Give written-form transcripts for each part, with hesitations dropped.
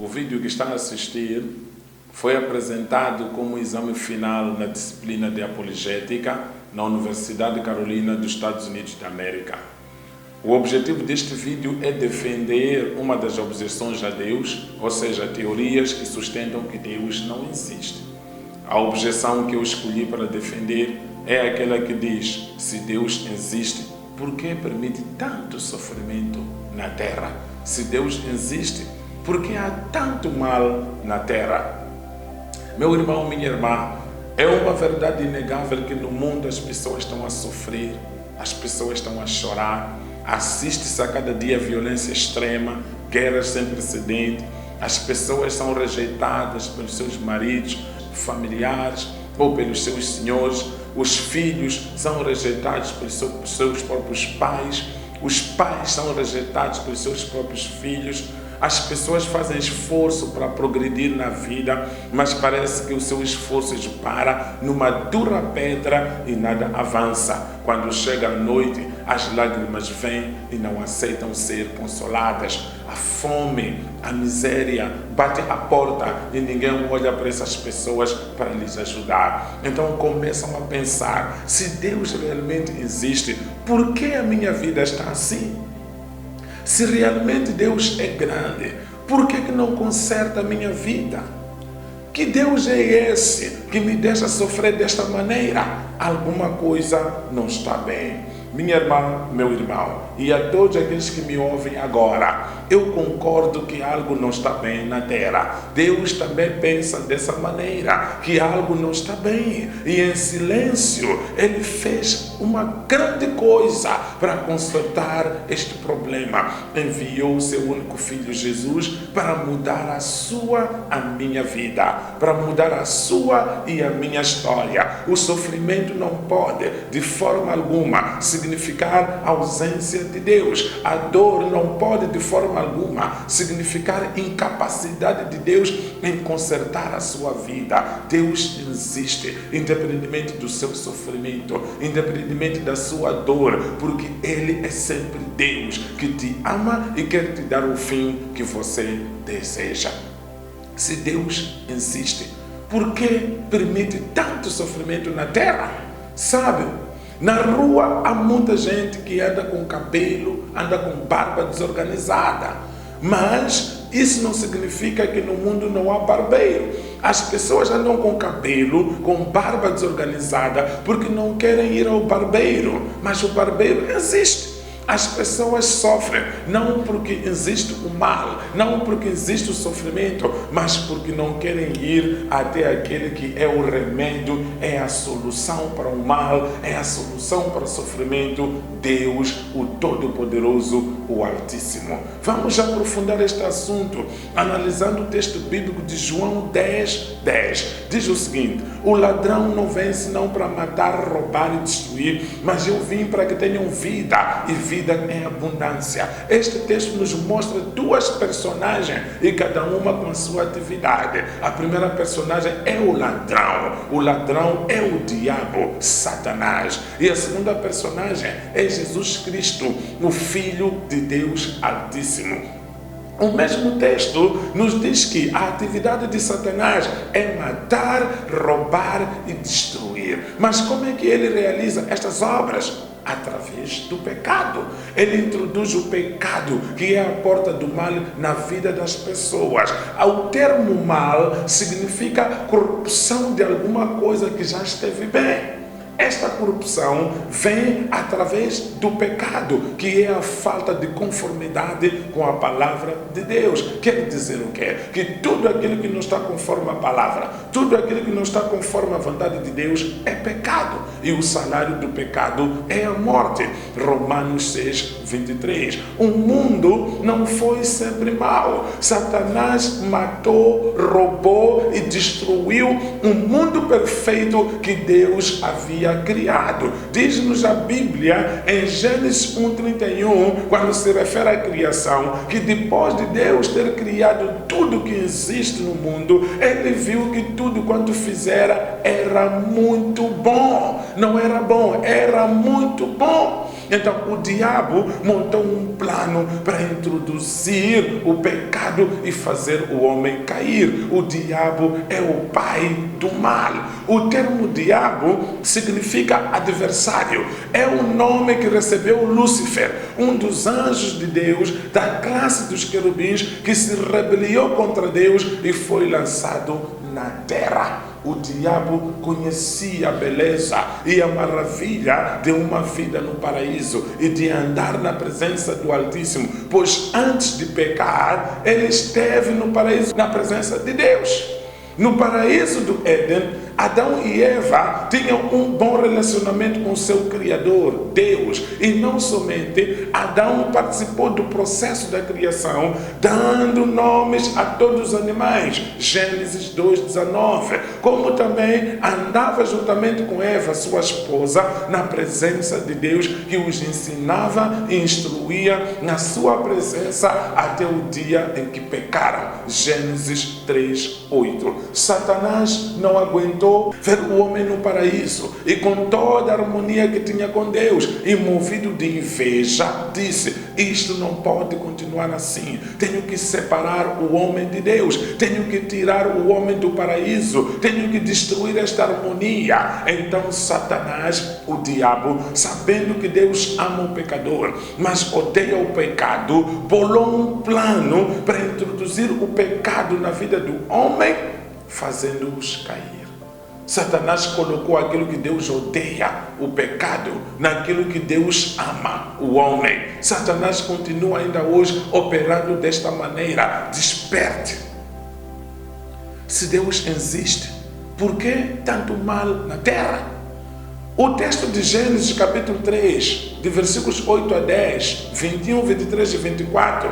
O vídeo que está a assistir foi apresentado como exame final na disciplina de apologética na Universidade Carolina dos Estados Unidos da América. O objetivo deste vídeo é defender uma das objeções a Deus, ou seja, teorias que sustentam que Deus não existe. A objeção que eu escolhi para defender é aquela que diz: se Deus existe, por que permite tanto sofrimento na Terra? Se Deus existe, por que há tanto mal na Terra? Meu irmão, minha irmã, é uma verdade inegável que no mundo as pessoas estão a sofrer, as pessoas estão a chorar, assiste-se a cada dia violência extrema, guerras sem precedente, as pessoas são rejeitadas pelos seus maridos, familiares ou pelos seus senhores, os filhos são rejeitados pelos seus próprios pais, os pais são rejeitados pelos seus próprios filhos. As pessoas fazem esforço para progredir na vida, mas parece que o seu esforço para numa dura pedra e nada avança. Quando chega a noite, as lágrimas vêm e não aceitam ser consoladas. A fome, a miséria bate à porta e ninguém olha para essas pessoas para lhes ajudar. Então começam a pensar: se Deus realmente existe, por que a minha vida está assim? Se realmente Deus é grande, por que não conserta a minha vida? Que Deus é esse que me deixa sofrer desta maneira? Alguma coisa não está bem. Minha irmã, meu irmão, e a todos aqueles que me ouvem agora, eu concordo que algo não está bem na Terra. Deus também pensa dessa maneira, que algo não está bem. E em silêncio, Ele fez uma grande coisa para consertar este problema. Enviou o seu único Filho Jesus para mudar a minha vida, para mudar a sua e a minha história. O sofrimento não pode, de forma alguma, significar ausência de Deus. A dor não pode de forma alguma significar incapacidade de Deus em consertar a sua vida. Deus existe, independentemente do seu sofrimento, independentemente da sua dor, porque Ele é sempre Deus que te ama e quer te dar o fim que você deseja. Se Deus existe, por que permite tanto sofrimento na terra? Sabe? Na rua há muita gente que anda com cabelo, anda com barba desorganizada. Mas isso não significa que no mundo não há barbeiro. As pessoas andam com cabelo, com barba desorganizada, porque não querem ir ao barbeiro. Mas o barbeiro existe. As pessoas sofrem, não porque existe o mal, não porque existe o sofrimento, mas porque não querem ir até aquele que é o remédio, é a solução para o mal, é a solução para o sofrimento, Deus, o Todo-Poderoso, o Altíssimo. Vamos aprofundar este assunto, analisando o texto bíblico de João 10:10. Diz o seguinte: o ladrão não vem senão para matar, roubar e destruir, mas eu vim para que tenham vida e vida em abundância. Este texto nos mostra duas personagens e cada uma com a sua atividade. A primeira personagem é o ladrão é o diabo, Satanás. E a segunda personagem é Jesus Cristo, o Filho de Deus Altíssimo. O mesmo texto nos diz que a atividade de Satanás é matar, roubar e destruir. Mas como é que ele realiza estas obras? Através do pecado. Ele introduz o pecado, que é a porta do mal na vida das pessoas. O termo mal significa corrupção de alguma coisa que já esteve bem. Esta corrupção vem através do pecado, que é a falta de conformidade com a palavra de Deus. Quer dizer o quê? Que tudo aquilo que não está conforme a palavra, tudo aquilo que não está conforme a vontade de Deus é pecado. E o salário do pecado é a morte. Romanos 6:23. O mundo não foi sempre mau. Satanás matou, roubou e destruiu um mundo perfeito que Deus havia criado. Diz-nos a Bíblia em Gênesis 1:31, quando se refere à criação, que depois de Deus ter criado tudo que existe no mundo, Ele viu que tudo quanto fizera era muito bom. Não era bom, era muito bom. Então o diabo montou um plano para introduzir o pecado e fazer o homem cair. O diabo é o pai do mal. O termo diabo significa adversário. É o nome que recebeu Lúcifer, um dos anjos de Deus, da classe dos querubins, que se rebelou contra Deus e foi lançado na terra. O diabo conhecia a beleza e a maravilha de uma vida no paraíso e de andar na presença do Altíssimo, pois antes de pecar, ele esteve no paraíso na presença de Deus. No paraíso do Éden, Adão e Eva tinham um bom relacionamento com seu Criador, Deus. E não somente Adão participou do processo da criação, dando nomes a todos os animais, Gênesis 2:19, como também andava juntamente com Eva, sua esposa, na presença de Deus, que os ensinava e instruía na sua presença até o dia em que pecaram, Gênesis 3:8. Satanás não aguentou ver o homem no paraíso e com toda a harmonia que tinha com Deus, e movido de inveja, disse: isto não pode continuar assim, tenho que separar o homem de Deus, tenho que tirar o homem do paraíso, tenho que destruir esta harmonia. Então Satanás, o diabo, sabendo que Deus ama o pecador, mas odeia o pecado, bolou um plano para introduzir o pecado na vida do homem, fazendo-os cair. Satanás colocou aquilo que Deus odeia, o pecado, naquilo que Deus ama, o homem. Satanás continua ainda hoje operando desta maneira. Desperte. Se Deus existe, por que tanto mal na terra? O texto de Gênesis capítulo 3, de versículos 8 a 10, 21, 23 e 24,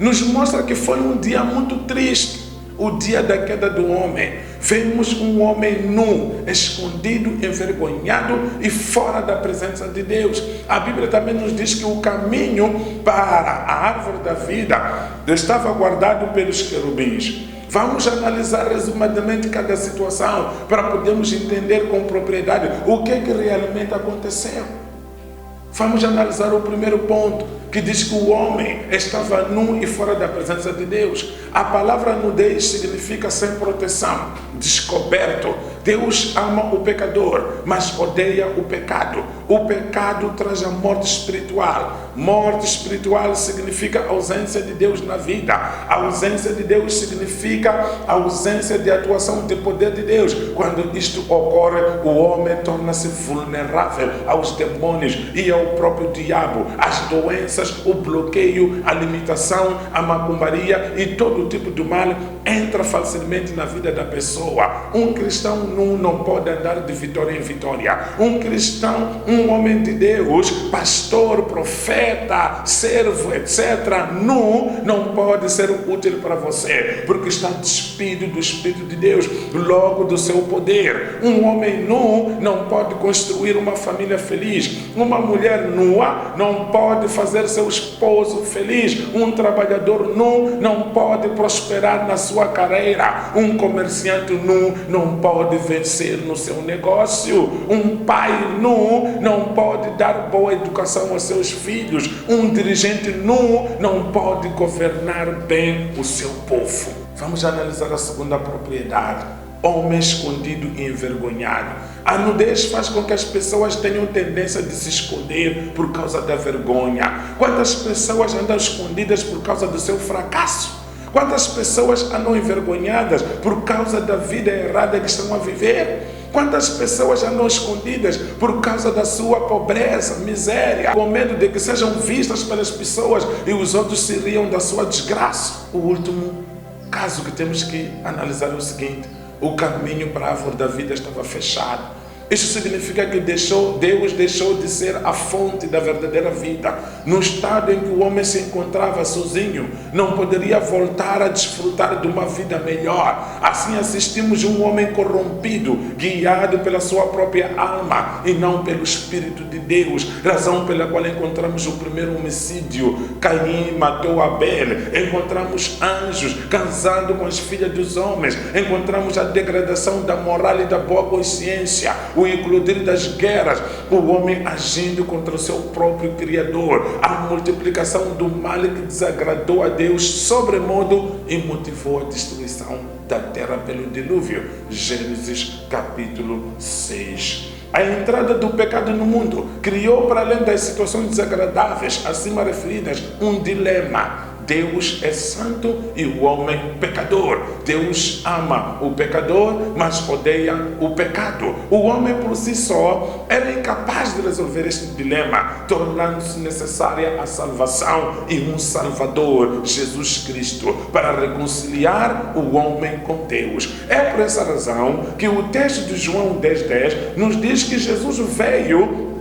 nos mostra que foi um dia muito triste. O dia da queda do homem. Vemos um homem nu, escondido, envergonhado e fora da presença de Deus. A Bíblia também nos diz que o caminho para a árvore da vida estava guardado pelos querubins. Vamos analisar resumidamente cada situação para podermos entender com propriedade o que realmente aconteceu. Vamos analisar o primeiro ponto, que diz que o homem estava nu e fora da presença de Deus. A palavra nudez significa sem proteção, descoberto. Deus ama o pecador, mas odeia o pecado. O pecado traz a morte espiritual. Morte espiritual significa ausência de Deus na vida. A ausência de Deus significa a ausência de atuação de poder de Deus. Quando isto ocorre, o homem torna-se vulnerável aos demônios e ao próprio diabo, às doenças, o bloqueio, a limitação, a macumbaria e todo tipo de mal entra facilmente na vida da pessoa. Um cristão nu não pode andar de vitória em vitória. Um cristão, um homem de Deus, pastor, profeta, servo, etc., nu não pode ser útil para você, porque está despido do Espírito de Deus, logo do seu poder. Um homem nu não pode construir uma família feliz. Uma mulher nua não pode fazer seu esposo feliz. Um trabalhador nu não pode prosperar na sua carreira. Um comerciante nu não pode vencer no seu negócio. Um pai nu não pode dar boa educação aos seus filhos. Um dirigente nu não pode governar bem o seu povo. Vamos analisar a segunda propriedade. Homem escondido e envergonhado. A nudez faz com que as pessoas tenham tendência de se esconder por causa da vergonha. Quantas pessoas andam escondidas por causa do seu fracasso? Quantas pessoas andam envergonhadas por causa da vida errada que estão a viver? Quantas pessoas andam escondidas por causa da sua pobreza, miséria, com medo de que sejam vistas pelas pessoas e os outros se riam da sua desgraça? O último caso que temos que analisar é o seguinte: o caminho para a árvore da vida estava fechado. Isso significa que Deus deixou de ser a fonte da verdadeira vida. No estado em que o homem se encontrava sozinho, não poderia voltar a desfrutar de uma vida melhor. Assim assistimos um homem corrompido, guiado pela sua própria alma e não pelo Espírito de Deus, razão pela qual encontramos o primeiro homicídio. Caim matou Abel. Encontramos anjos casando com as filhas dos homens. Encontramos a degradação da moral e da boa consciência. o eclodir das guerras, o homem agindo contra o seu próprio Criador, a multiplicação do mal que desagradou a Deus sobremodo e motivou a destruição da terra pelo dilúvio. Gênesis capítulo 6. A entrada do pecado no mundo criou, para além das situações desagradáveis acima referidas, um dilema. Deus é santo e o homem pecador. Deus ama o pecador, mas odeia o pecado. O homem por si só era incapaz de resolver este dilema, tornando-se necessária a salvação e um Salvador, Jesus Cristo, para reconciliar o homem com Deus. É por essa razão que o texto de João 10:10 nos diz que Jesus veio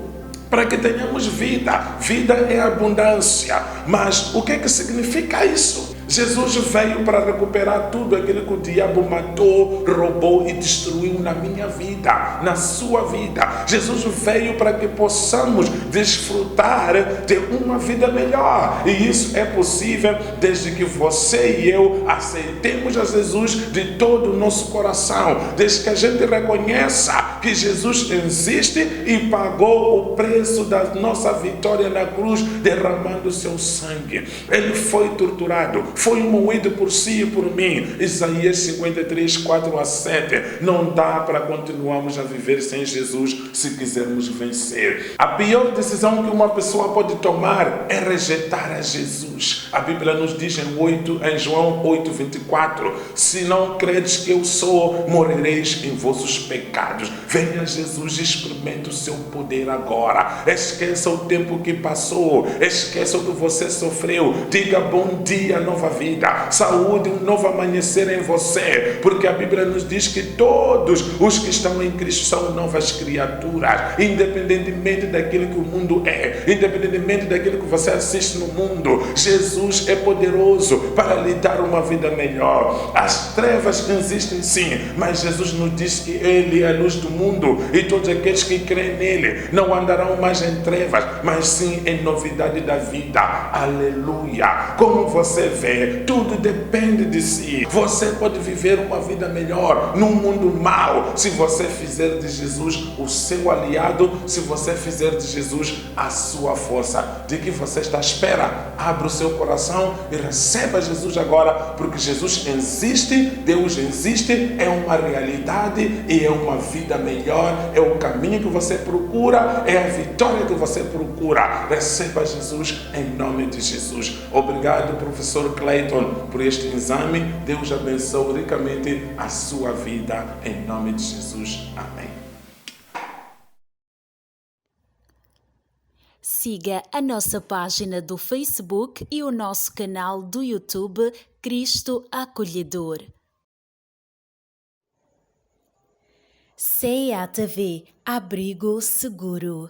para que tenhamos vida. Vida é abundância. Mas o que significa isso? Jesus veio para recuperar tudo aquilo que o diabo matou, roubou e destruiu na minha vida, na sua vida. Jesus veio para que possamos desfrutar de uma vida melhor. E isso é possível desde que você e eu aceitemos a Jesus de todo o nosso coração. Desde que a gente reconheça que Jesus existe e pagou o preço da nossa vitória na cruz, derramando o seu sangue. Ele foi torturado, foi moído por si e por mim. Isaías 53, 4-7. Não dá para continuarmos a viver sem Jesus se quisermos vencer. A pior decisão que uma pessoa pode tomar é rejeitar a Jesus. A Bíblia nos diz em João 8:24: se não credes que eu sou, morrereis em vossos pecados. Venha a Jesus e experimente o seu poder agora. Esqueça o tempo que passou, esqueça o que você sofreu. Diga bom dia, nova vida, saúde, um novo amanhecer em você, porque a Bíblia nos diz que todos os que estão em Cristo são novas criaturas, independentemente daquilo que o mundo é, independentemente daquilo que você assiste no mundo. Jesus é poderoso para lhe dar uma vida melhor. As trevas existem sim, mas Jesus nos diz que Ele é a luz do mundo e todos aqueles que creem nele não andarão mais em trevas, mas sim em novidade da vida. Aleluia! Como você vê, tudo depende de si. Você pode viver uma vida melhor num mundo mau se você fizer de Jesus o seu aliado, se você fizer de Jesus a sua força. De que você está à espera? Abra o seu coração e receba Jesus agora, porque Jesus existe, Deus existe, é uma realidade e é uma vida melhor, é o caminho que você procura, é a vitória que você procura. Receba Jesus em nome de Jesus. Obrigado, professor Clayton, por este exame. Deus abençoe ricamente a sua vida em nome de Jesus. Amém. Siga a nossa página do Facebook e o nosso canal do YouTube Cristo Acolhedor. CEA TV, abrigo seguro.